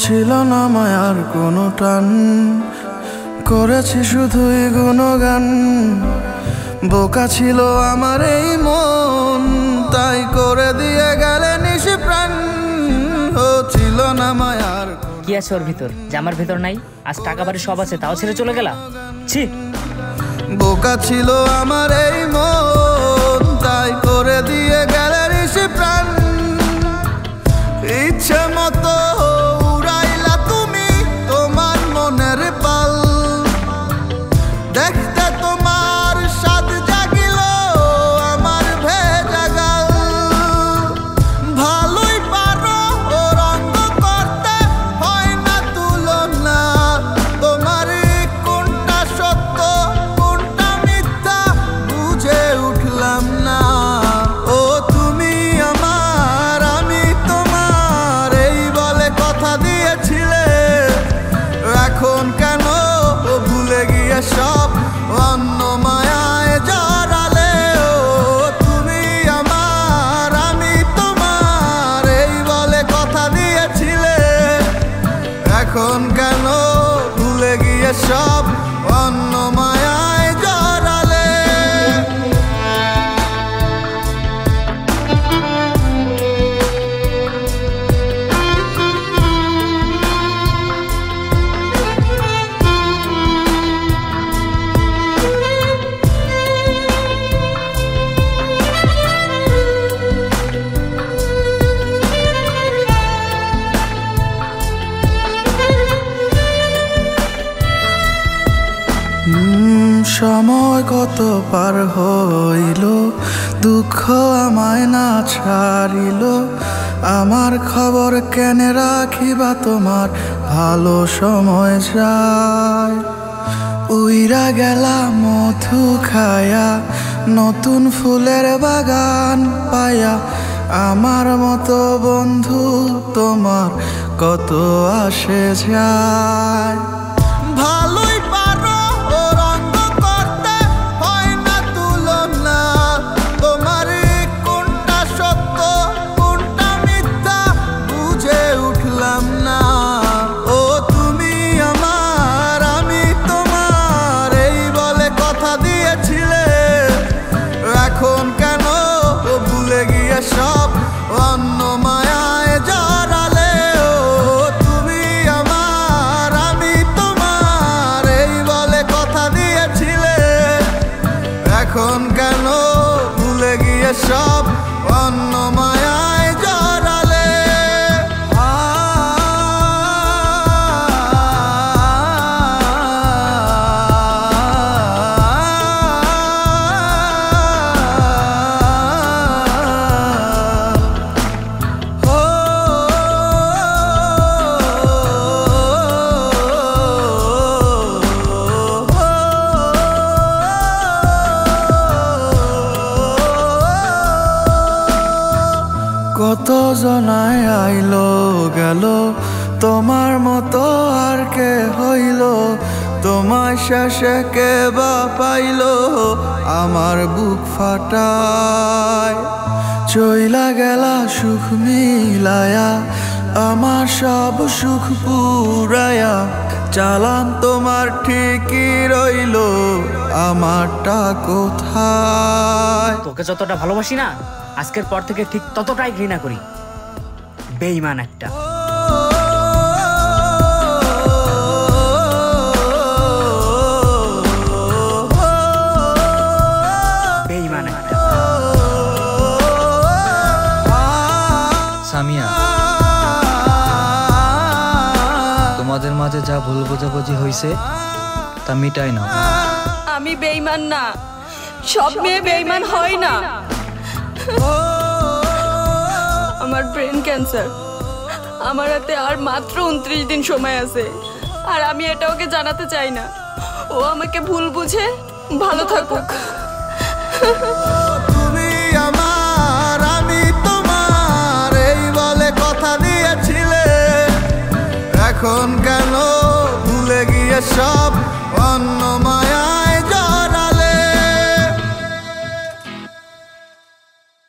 ছিল না মায়ার কোনো টান, করেছি শুধুই গুণগান। বোকা ছিল আমার এই মন, তাই করে দিয়ে গেলে নিশি প্রাণ। ছিল না মায়ার। কি আছে ওর ভিতর যে আমার ভিতর নাই? আজ টাকা বাড়ি সব আছে, তাও ছেড়ে চলে গেলা। ছি, বোকা ছিল আমার এই মন, তাই করে দিয়ে গেলে নিশি প্রাণ। ইচ্ছে মতো উড়াইলা তুমি তোমার মনের পাল, দেখতে তোমার স্বাদ জাগিল আমার ভেজা গাল। ভালোই পারো ও রঙ্গ করতে, হয় না তুলনা। তোমার কোনটা সত্য কোনটা মিথ্যা বুঝে উঠলাম না। ও তুমি আমার আমি তোমার, এই বলে কথা দিয়েছিলে। এখন কেন ভুলে গিয়ে সব অন্য মায়ায় জড়ালে? ও তুমি আমার আমি তোমার, এই বলে কথা দিয়েছিলে। এখন কেন ভুলে গিয়ে সব অন্য মায়ায় জড়ালে? সময় কত পার হইল, দুঃখ আমায় না ছাড়িল। আমার খবর কেনে রাখিবা তোমার ভালো সময় যায়। উইরা গেলা মধু খায়া, নতুন ফুলের বাগান পায়া। আমার মতো বন্ধু তোমার কত আসে যায়। ভালোই পারো ও রঙ্গ করতে, হয় না তুলনা। তোমার কোনটা সত্য কোনটা মিথ্যা বুঝে উঠলাম না। ও তুমি আমার আমি তোমার, এই বলে কথা দিয়েছিলে। এখন কেন ভুলে গিয়ে সব অন্য মায়ায় জড়ালে? ও তুমি আমার আমি তোমার, এই বলে কথা দিয়েছিলে। এখন কেন ভুলে গিয়ে সব অন্য মায়ায় জড়ালে? কত জনায় আইলো গেল, তোমার মতো আর কে হইল? তোমায় শেষে কে বা পাইল আমার বুক ফাটায়। চইলা গেলা সুখ মিলায়া, আমার সব সুখ পুরায়া। চালান তোমার ঠিকই রইল, আমারটা কোথায়? তোকে যতটা ভালোবাসি না, আজকের পর থেকে ঠিক ততটাই ঘৃণা করি। বেঈমান একটা। বেঈমান একটা। সামিয়া, তোমাদের মাঝে যা ভুল বোঝাবুঝি হয়েছে তা মিটাই না। আমি বেঈমান না, সব মেয়ে বেঈমান হয় না। আমার ব্রেন ক্যান্সার, আমার হাতে আর মাত্র 29 দিন সময় আছে। আর আমি এটা ওকে জানাতে চাই না। ও আমাকে ভুল বুঝে ভালো থাকুক। তুমি আমার আমি তোমার, এই বলে কথা দিয়েছিলে। এখন কেন ভুলে গিয়ে সব